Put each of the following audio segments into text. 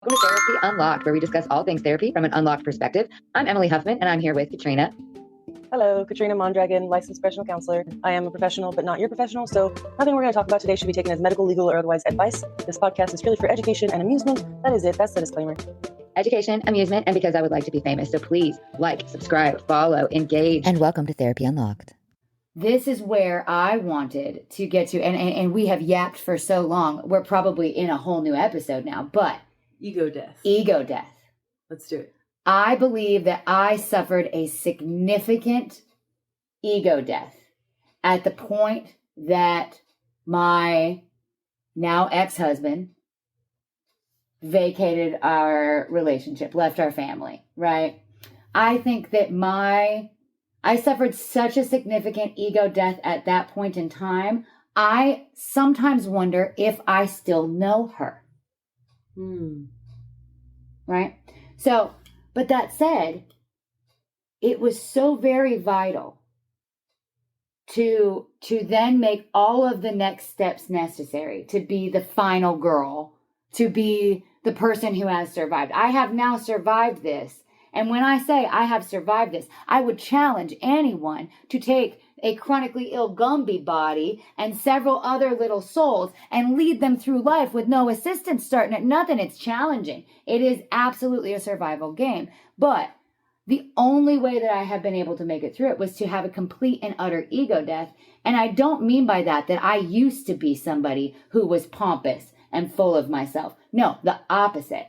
Welcome to Therapy Unlocked, where we discuss all things therapy from an unlocked perspective. I'm Emily Huffman, and I'm here with Katrina. Hello, Katrina, Mondragon, licensed professional counselor. I am a professional, but not your professional, so nothing we're going to talk about today should be taken as medical, legal, or otherwise advice. This podcast is purely for education and amusement. That is it. That's the disclaimer. Education, amusement, and because I would like to be famous. So please like, subscribe, follow, engage. And welcome to Therapy Unlocked. This is where I wanted to get to, and we have yapped for so long. We're probably in a whole new episode now, but Ego death. Ego death. Let's do it. I believe that I suffered a significant ego death at the point that my now ex-husband vacated our relationship, left our family, right? I think that I suffered such a significant ego death at that point in time. I sometimes wonder if I still know her. Right? So, but that said, it was so very vital to then make all of the next steps necessary to be the final girl, to be the person who has survived. I have now survived this. And when I say I have survived this, I would challenge anyone to take a chronically ill Gumby body and several other little souls and lead them through life with no assistance starting at nothing. It's challenging. It is absolutely a survival game. But the only way that I have been able to make it through it was to have a complete and utter ego death. And I don't mean by that I used to be somebody who was pompous and full of myself. No, the opposite.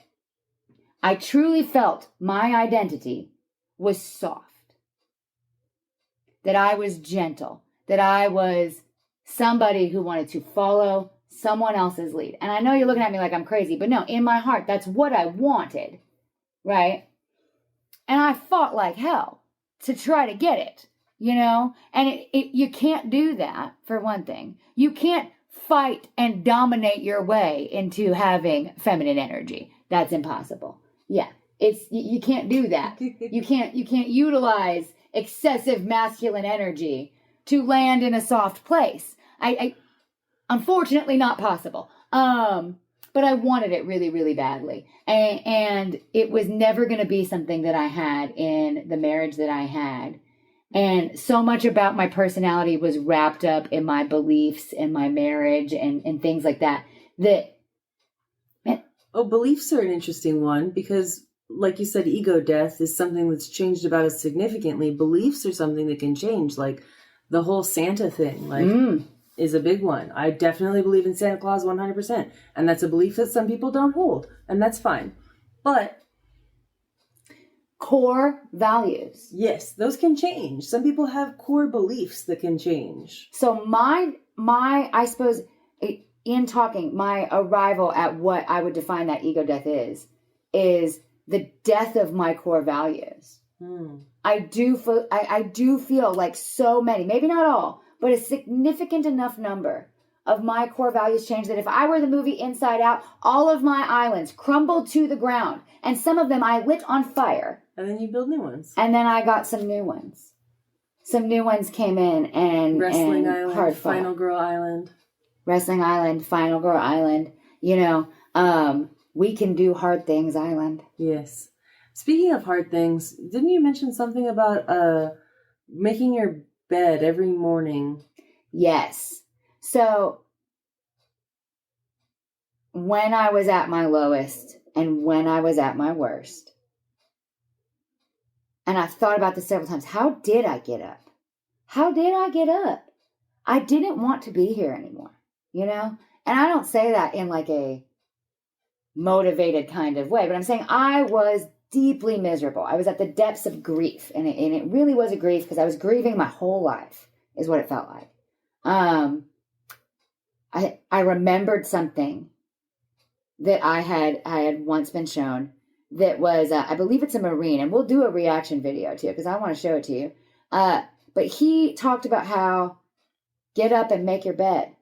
I truly felt my identity was soft, that I was gentle, that I was somebody who wanted to follow someone else's lead. And I know you're looking at me like I'm crazy, but no, in my heart, that's what I wanted, right? And I fought like hell to try to get it, you know? And you can't do that, for one thing. You can't fight and dominate your way into having feminine energy. That's impossible. Yeah, you can't do that. You can't utilize excessive masculine energy to land in a soft place. I unfortunately not possible. But I wanted it really, really badly. And it was never going to be something that I had in the marriage that I had. And so much about my personality was wrapped up in my beliefs and my marriage and things like that. Beliefs are an interesting one because, like you said, ego death is something that's changed about us significantly. Beliefs are something that can change, like the whole Santa thing, is a big one. I definitely believe in Santa Claus 100%. And that's a belief that some people don't hold, and that's fine. But core values. Yes, those can change. Some people have core beliefs that can change. So my I suppose, in talking, my arrival at what I would define that ego death is the death of my core values. I do feel like so many, maybe not all, but a significant enough number of my core values changed that if I were the movie Inside Out, all of my islands crumbled to the ground, and some of them I lit on fire. And then you build new ones. And then I got some new ones. Some new ones came in and Wrestling and Island, hard fought. Final Girl Island. Wrestling Island, Final Girl Island. You know, we can do hard things island. Yes. Speaking of hard things, didn't you mention something about making your bed every morning? Yes. So when I was at my lowest and when I was at my worst, and I've thought about this several times, how did I get up? How did I get up? I didn't want to be here anymore, you know? And I don't say that in like a motivated kind of way, but I'm saying I was deeply miserable. I was at the depths of grief, and it really was a grief because I was grieving my whole life is what it felt like. I remembered something that I had once been shown that was, I believe it's a Marine, and we'll do a reaction video too, because I want to show it to you. But he talked about how get up and make your bed.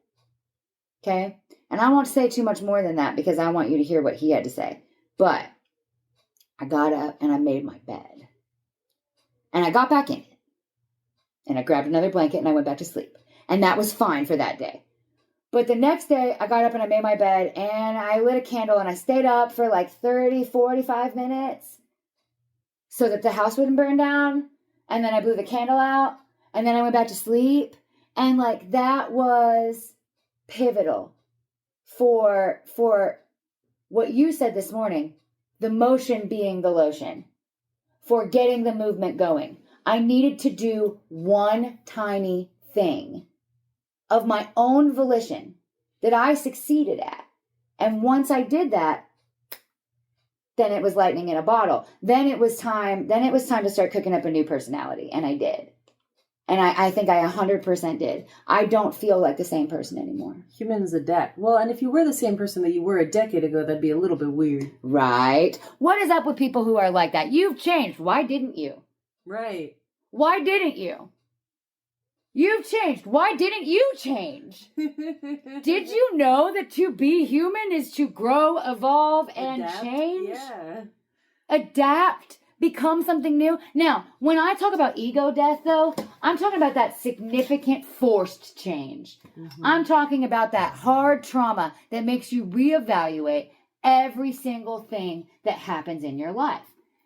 Okay. And I won't say too much more than that because I want you to hear what he had to say. But I got up and I made my bed. And I got back in it. And I grabbed another blanket and I went back to sleep. And that was fine for that day. But the next day, I got up and I made my bed and I lit a candle and I stayed up for like 30, 45 minutes so that the house wouldn't burn down. And then I blew the candle out and then I went back to sleep. And like that was pivotal for what you said this morning, the motion being the lotion, for getting the movement going. I needed to do one tiny thing of my own volition that I succeeded at. And once I did that, then it was lightning in a bottle. Then it was time to start cooking up a new personality. And I did. And I think I 100% did. I don't feel like the same person anymore. Humans adapt. Well, and if you were the same person that you were a decade ago, that'd be a little bit weird. Right. What is up with people who are like that? You've changed. Why didn't you? Right. Why didn't you? You've changed. Why didn't you change? Did you know that to be human is to grow, evolve, and Adapt? change? Yeah. Adapt, become something new. Now, when I talk about ego death, though, I'm talking about that significant forced change. Mm-hmm. I'm talking about that hard trauma that makes you reevaluate every single thing that happens in your life.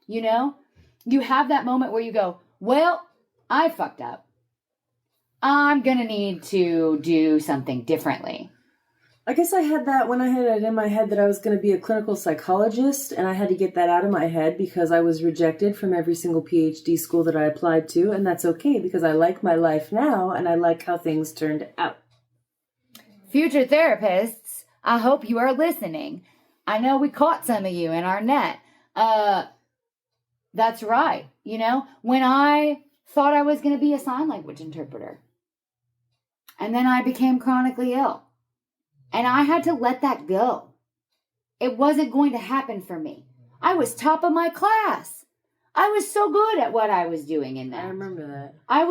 You know, you have that moment where you go, well, I fucked up. I'm going to need to do something differently. I guess I had that when I had it in my head that I was going to be a clinical psychologist, and I had to get that out of my head because I was rejected from every single PhD school that I applied to, and that's okay because I like my life now, and I like how things turned out. Future therapists, I hope you are listening. I know we caught some of you in our net. That's right. You know, when I thought I was going to be a sign language interpreter, and then I became chronically ill. And I had to let that go. It wasn't going to happen for me. I was top of my class. I was so good at what I was doing in that. I remember that. I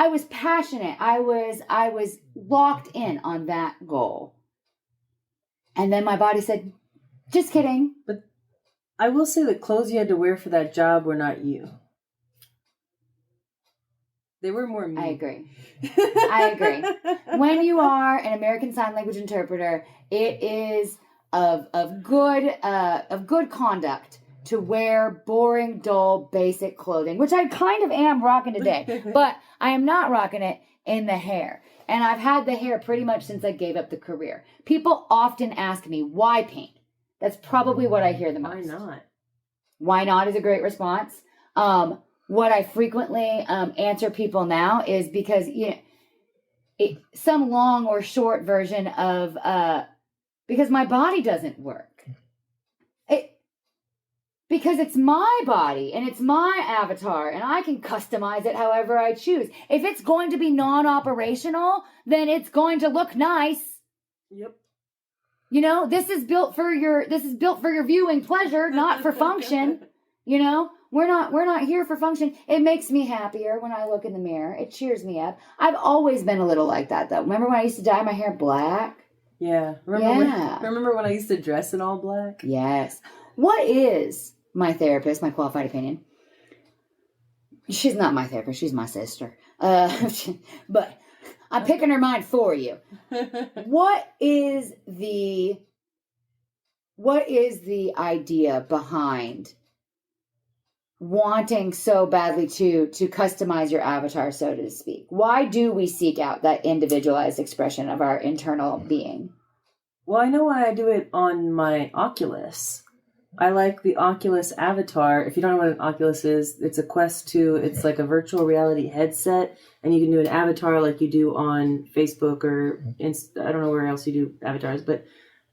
was passionate. I was locked in on that goal. And then my body said, just kidding. But I will say the clothes you had to wear for that job were not you. They were more me. I agree. When you are an American Sign Language interpreter, it is of good conduct to wear boring, dull, basic clothing, which I kind of am rocking today, but I am not rocking it in the hair. And I've had the hair pretty much since I gave up the career. People often ask me, why paint? That's probably what I hear the most. Why not? Why not is a great response. What I frequently answer people now is because, you know, some long or short version of, because my body doesn't work. Because it's my body and it's my avatar and I can customize it however I choose. If it's going to be non-operational, then it's going to look nice. Yep. You know, this is built for your viewing pleasure, not for function. You know, we're not here for function. It makes me happier when I look in the mirror. It cheers me up. I've always been a little like that, though. Remember when I used to dye my hair black? Yeah. Remember when I used to dress in all black? Yes. What is my therapist, my qualified opinion? She's not my therapist. She's my sister. But I'm picking her mind for you. What is the idea behind wanting so badly to customize your avatar, so to speak? Why do we seek out that individualized expression of our internal being? Well, I know why I do it on my Oculus. I like the Oculus avatar. If you don't know what an Oculus is, it's a Quest 2. It's like a virtual reality headset, and you can do an avatar like you do on Facebook or Insta. I don't know where else you do avatars, but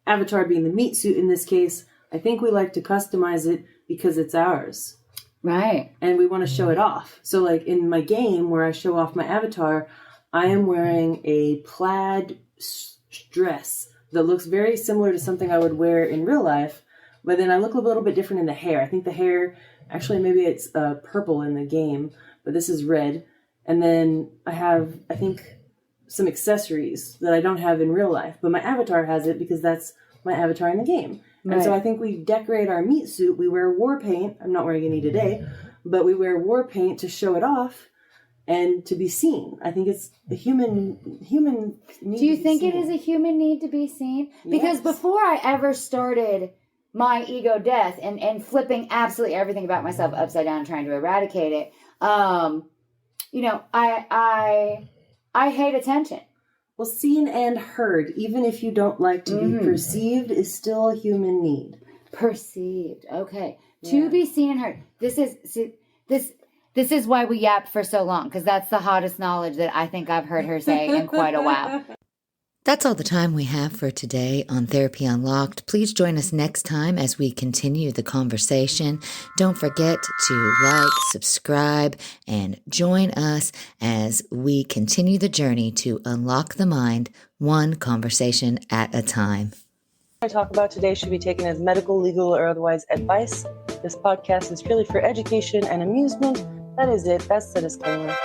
avatar being the meat suit in this case, I think we like to customize it because it's ours. Right. And we want to show it off. So like in my game where I show off my avatar, I am wearing a plaid dress that looks very similar to something I would wear in real life, but then I look a little bit different in the hair. I think the hair, actually maybe it's purple in the game, but this is red. And then I have, I think, some accessories that I don't have in real life, but my avatar has it because that's my avatar in the game. Right. And so I think we decorate our meat suit. We wear war paint. I'm not wearing any today, but we wear war paint to show it off. and to be seen. I think it's a human need. Do you to be think it seen. is a human need to be seen? Because Yes. before I ever started my ego death and flipping absolutely everything about myself upside down and trying to eradicate it, you know, I hate attention. Well, seen and heard, even if you don't like to be perceived, is still a human need. Perceived. Okay. Yeah. To be seen and heard. This is why we yapped for so long, because that's the hottest knowledge that I think I've heard her say in quite a while. That's all the time we have for today on Therapy Unlocked. Please join us next time as we continue the conversation. Don't forget to like, subscribe, and join us as we continue the journey to unlock the mind, one conversation at a time. What I talk about today should be taken as medical, legal, or otherwise advice. This podcast is purely for education and amusement. That is it. That's the disclaimer.